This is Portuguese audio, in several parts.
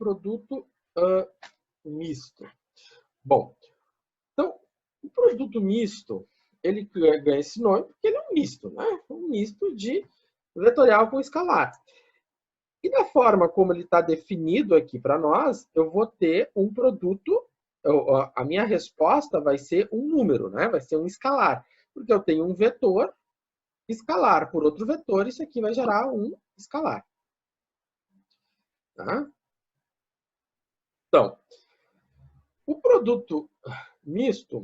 produto misto. Bom, então, o produto misto, ele ganha esse nome porque ele é um misto, né? Um misto de vetorial com escalar. E da forma como ele está definido aqui para nós, eu vou ter um produto, a minha resposta vai ser um número, né? Vai ser um escalar, porque eu tenho um vetor escalar por outro vetor, isso aqui vai gerar um escalar. Tá? Então, o produto misto,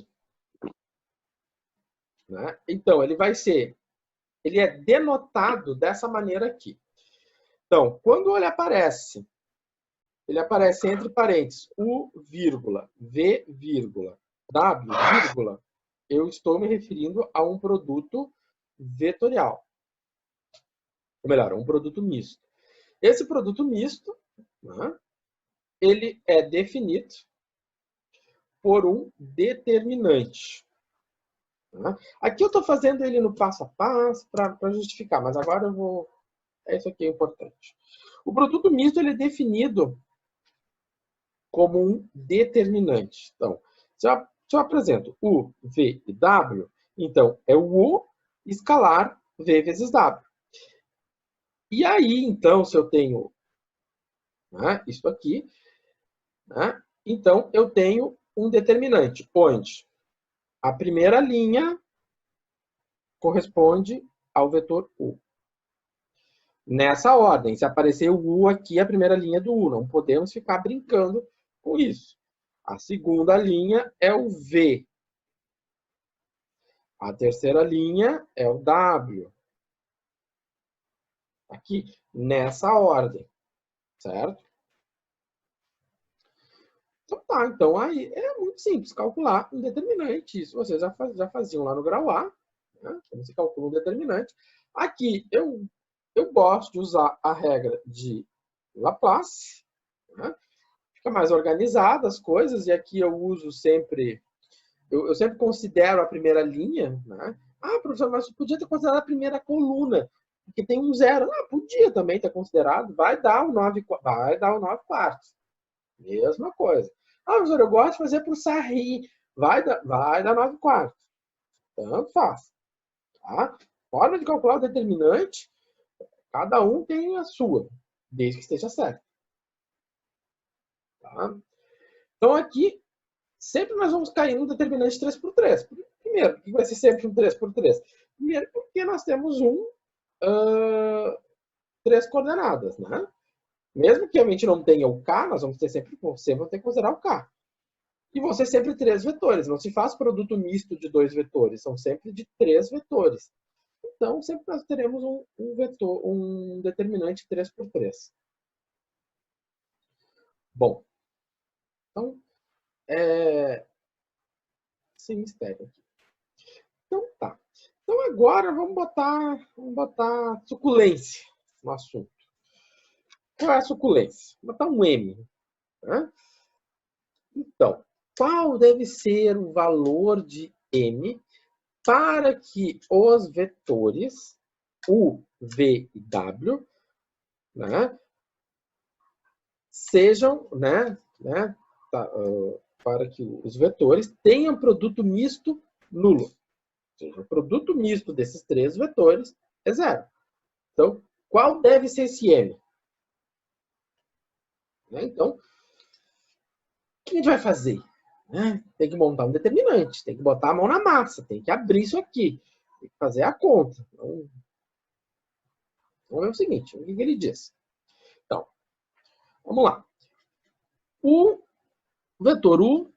né? Então, ele é denotado dessa maneira aqui. Então, quando ele aparece entre parênteses U, vírgula, V, vírgula, W, vírgula, eu estou me referindo a um produto vetorial. Ou melhor, um produto misto. Esse produto misto, né, ele é definido por um determinante. Né? Aqui eu estou fazendo ele no passo a passo para justificar, mas agora eu vou... Isso aqui é importante. O produto misto ele é definido como um determinante. Então, se eu apresento U, V e W, então é o U escalar V vezes W. E aí, então, se eu tenho, né, isso aqui, né, então eu tenho um determinante, onde a primeira linha corresponde ao vetor U. Nessa ordem, se aparecer o U aqui, a primeira linha do U. Não podemos ficar brincando com isso. A segunda linha é o V. A terceira linha é o W. Aqui, nessa ordem. Certo? Então tá, então aí é muito simples calcular um determinante. Isso vocês já faziam lá no grau A. Né? Então, você calcula um determinante. Aqui, eu gosto de usar a regra de Laplace. Né? Fica mais organizada as coisas, e aqui eu uso sempre... Eu sempre considero a primeira linha, né? Ah, professor, mas podia ter considerado a primeira coluna, porque tem um zero. Ah, podia também ter considerado, vai dar o 9 quartos. Mesma coisa. Ah, professor, eu gosto de fazer para o Sarri, vai dar 9 quartos. Tanto faz. Tá? Forma de calcular o determinante, cada um tem a sua, desde que esteja certo. Tá? Então, aqui, sempre nós vamos cair no determinante 3 por 3. Primeiro, por que vai ser sempre um 3 por 3? Primeiro, porque nós temos 3 coordenadas. Né? Mesmo que a gente não tenha o K, nós vamos ter sempre ter que considerar o K. E vão ser sempre 3 vetores. Não se faz produto misto de 2 vetores, são sempre de 3 vetores. Então, sempre nós teremos um determinante 3 por 3. Bom, então, sem mistério aqui. Então, tá. Então, agora vamos botar suculência no assunto. Qual é a suculência? Vou botar um M. Né? Então, qual deve ser o valor de M para que os vetores U, V e W, né, sejam, para que os vetores tenham produto misto nulo. Ou seja, o produto misto desses 3 vetores é zero. Então, qual deve ser esse M? Então, o que a gente vai fazer? Tem que montar um determinante, tem que botar a mão na massa, tem que abrir isso aqui, tem que fazer a conta. Então, vamos ver o seguinte, o que ele diz? Então, vamos lá. O vetor U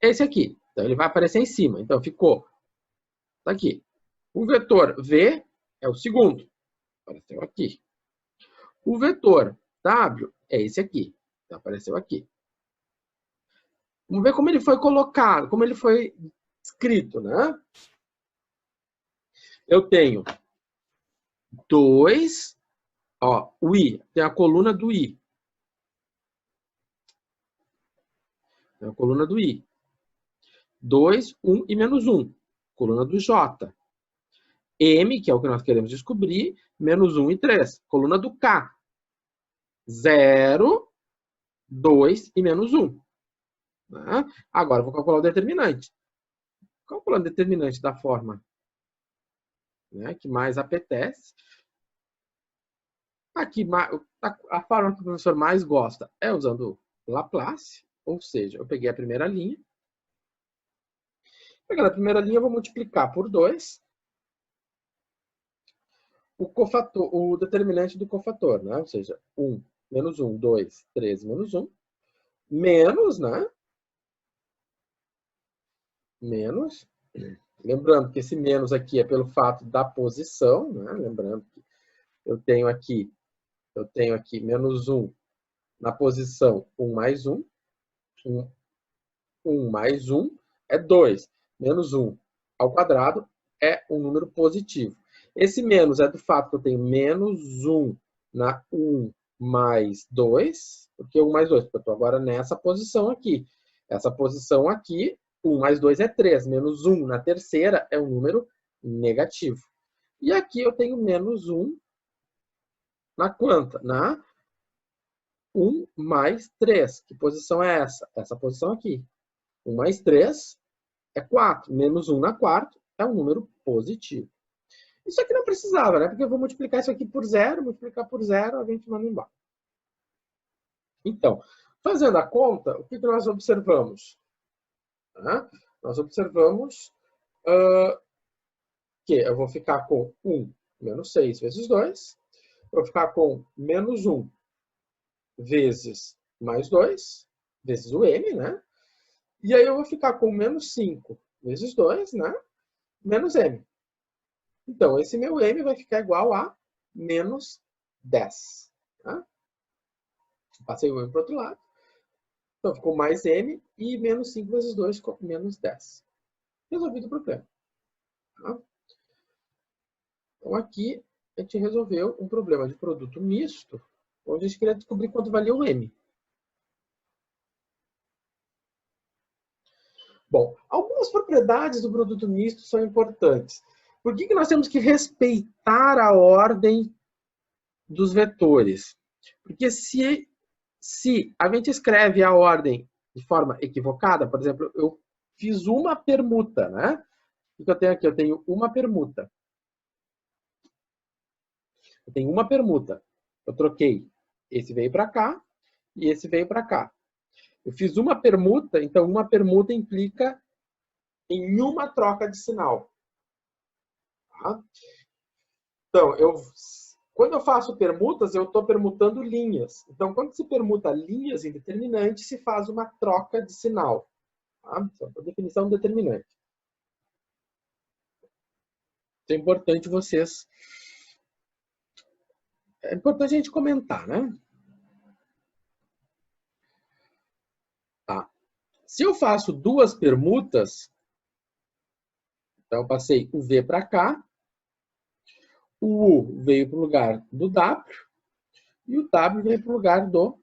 é esse aqui. Então, ele vai aparecer em cima. Então, ficou tá aqui. O vetor V é o segundo. Apareceu aqui. O vetor W é esse aqui. Então, apareceu aqui. Vamos ver como ele foi colocado, como ele foi escrito, né? Eu tenho 2, ó, o I, tem a coluna do I. Tem a coluna do I. 2, 1 e menos 1. Coluna do J. M, que é o que nós queremos descobrir, menos 1 e 3. Coluna do K. 0, 2 e menos 1. Né? Agora, eu vou calcular o determinante. Calculando o determinante da forma, né, que mais apetece. Aqui, a forma que o professor mais gosta é usando Laplace, ou seja, eu peguei a primeira linha. Pegando a primeira linha, eu vou multiplicar por 2 o determinante do cofator, né? Ou seja, 1 menos 1, 2, 3 menos 1, menos, né? Menos. Lembrando que esse menos aqui é pelo fato da posição, né? Lembrando que eu tenho aqui menos 1 na posição 1 mais 1. 1 mais 1 é 2. Menos 1 ao quadrado é um número positivo. Esse menos é do fato que eu tenho menos 1 na 1 mais 2. Por que 1 mais 2? Porque eu estou agora nessa posição aqui. Essa posição aqui, 1 mais 2 é 3. Menos 1 na terceira é um número negativo. E aqui eu tenho menos 1 na quanta? Na 1 mais 3. Que posição é essa? Essa posição aqui. 1 mais 3 é 4. Menos 1 na quarta é um número positivo. Isso aqui não precisava, né? Porque eu vou multiplicar isso aqui por 0, multiplicar por 0, a gente manda embora. Então, fazendo a conta, o que nós observamos? Nós observamos que eu vou ficar com 1 menos 6 vezes 2. Vou ficar com menos 1 vezes mais 2, vezes o m, né? E aí eu vou ficar com menos 5 vezes 2, né? Menos m. Então, esse meu m vai ficar igual a menos 10. Tá? Passei o m para o outro lado. Então, ficou mais m e menos 5 vezes 2 ficou menos 10. Resolvido o problema. Tá? Então, aqui a gente resolveu um problema de produto misto, onde a gente queria descobrir quanto valia o m. Bom, algumas propriedades do produto misto são importantes. Por que nós temos que respeitar a ordem dos vetores? Porque se a gente escreve a ordem de forma equivocada, por exemplo, eu fiz uma permuta, né? O que eu tenho aqui? Eu tenho uma permuta. Eu tenho uma permuta. Eu troquei. Esse veio para cá e esse veio para cá. Eu fiz uma permuta, então uma permuta implica em uma troca de sinal. Tá? Então, quando eu faço permutas, eu estou permutando linhas. Então, quando se permuta linhas em determinante, se faz uma troca de sinal. Tá? Então, a definição do determinante. Isso é importante vocês... É importante a gente comentar, né? Tá. Se eu faço duas permutas, então eu passei o V para cá, o U veio para o lugar do W e o W veio para o lugar do...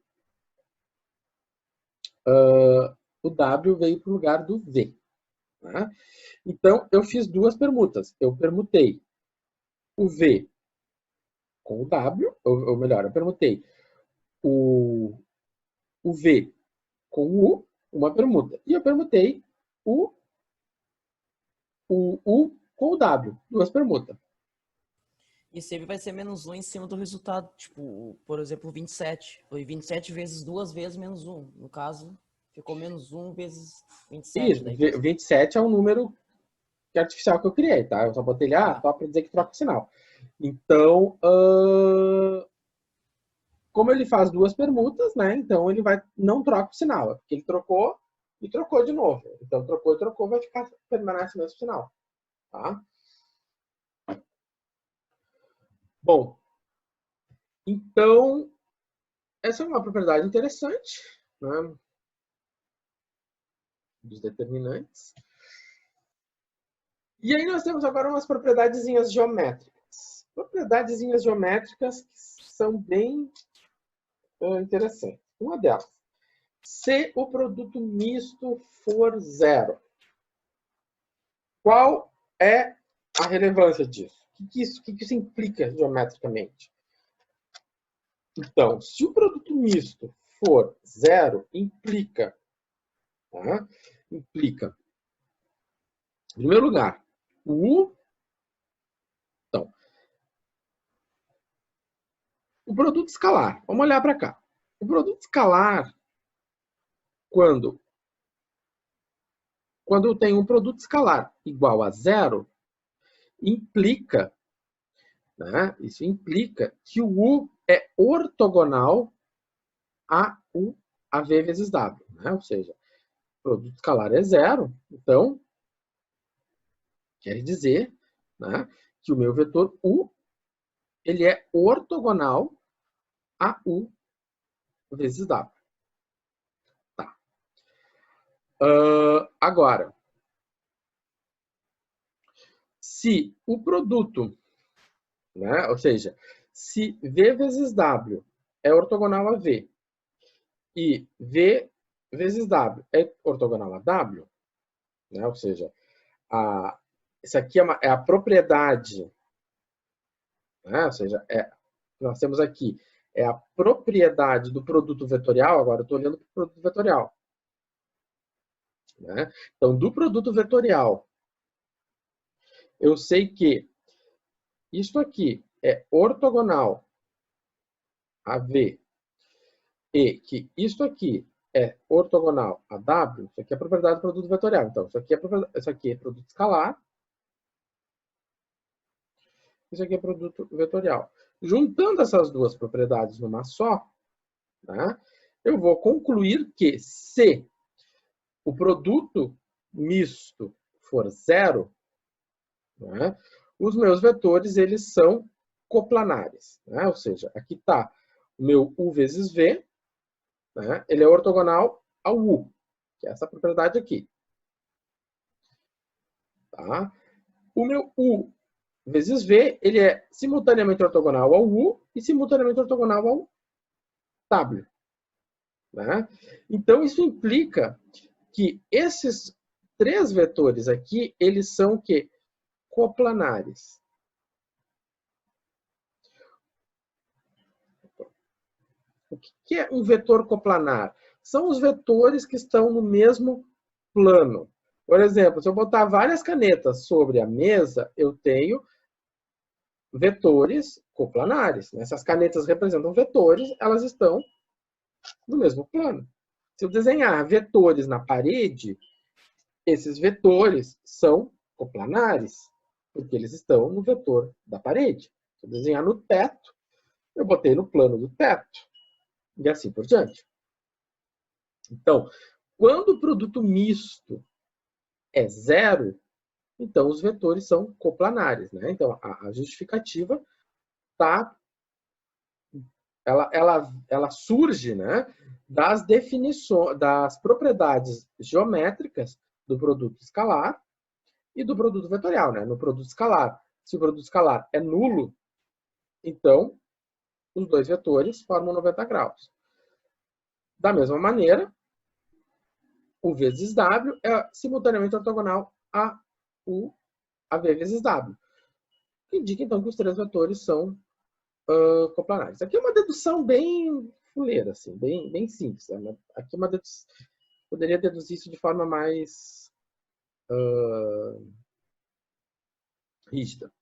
o W veio para o lugar do V. Tá? Então, eu fiz duas permutas. Eu permutei o V com o W, ou melhor, eu permutei o V com o U, uma permuta. E eu permutei o U com o W, duas permutas. E sempre vai ser menos 1 em cima do resultado. Tipo, por exemplo, 27. Foi 27 vezes 2 vezes menos 1. No caso, ficou menos 1 vezes 27. Isso, 27 é um número artificial que eu criei, tá? Eu só botei ele só para dizer que troca o sinal. Então, como ele faz duas permutas, né? Então ele não troca o sinal, porque ele trocou e trocou de novo. Então trocou e trocou, vai permanece o mesmo sinal, tá? Bom, então essa é uma propriedade interessante, né? Dos determinantes. E aí nós temos agora umas propriedadezinhas geométricas. Propriedadezinhas geométricas que são bem interessantes. Uma delas, se o produto misto for zero, qual é a relevância disso? O que isso implica geometricamente? Então, se o produto misto for zero, implica, tá? Implica, em primeiro lugar, então, o produto escalar. Vamos olhar para cá. O produto escalar, quando eu tenho um produto escalar igual a zero, implica, né? Isso implica que o U é ortogonal a U a V vezes W, né? Ou seja, o produto escalar é zero, então quer dizer, né, que o meu vetor U ele é ortogonal a U vezes W. Tá. Agora, se o produto, né, ou seja, se V vezes W é ortogonal a V e V vezes W é ortogonal a W, né, ou seja, isso aqui é a propriedade, né, ou seja, nós temos aqui a propriedade do produto vetorial, agora eu estou olhando para o produto vetorial. Né? Então, do produto vetorial, eu sei que isso aqui é ortogonal a V e que isso aqui é ortogonal a W, isso aqui é a propriedade do produto vetorial. Então, isso aqui é produto escalar, isso aqui é produto vetorial. Juntando essas duas propriedades numa só, né, eu vou concluir que se o produto misto for zero, né, os meus vetores eles são coplanares. Né? Ou seja, aqui está o meu U vezes V, né, ele é ortogonal ao U, que é essa propriedade aqui. Tá? O meu U vezes V, ele é simultaneamente ortogonal ao U e simultaneamente ortogonal ao W. Né? Então, isso implica que esses três vetores aqui, eles são o quê? Coplanares. O que é um vetor coplanar? São os vetores que estão no mesmo plano. Por exemplo, se eu botar várias canetas sobre a mesa, eu tenho vetores coplanares. Essas canetas representam vetores, elas estão no mesmo plano. Se eu desenhar vetores na parede, esses vetores são coplanares, porque eles estão no vetor da parede. Se eu desenhar no teto, eu botei no plano do teto. E assim por diante. Então, quando o produto misto é zero, então os vetores são coplanares. Né? Então, a justificativa tá, ela surge, né, das definições, das propriedades geométricas do produto escalar e do produto vetorial. Né? No produto escalar, se o produto escalar é nulo, então os dois vetores formam 90 graus. Da mesma maneira, U vezes W é simultaneamente ortogonal a U a V vezes W. Que indica, então, que os três vetores são coplanares. Aqui é uma dedução bem fuleira, assim, bem simples. Né? Aqui é uma dedução, poderia deduzir isso de forma mais rígida.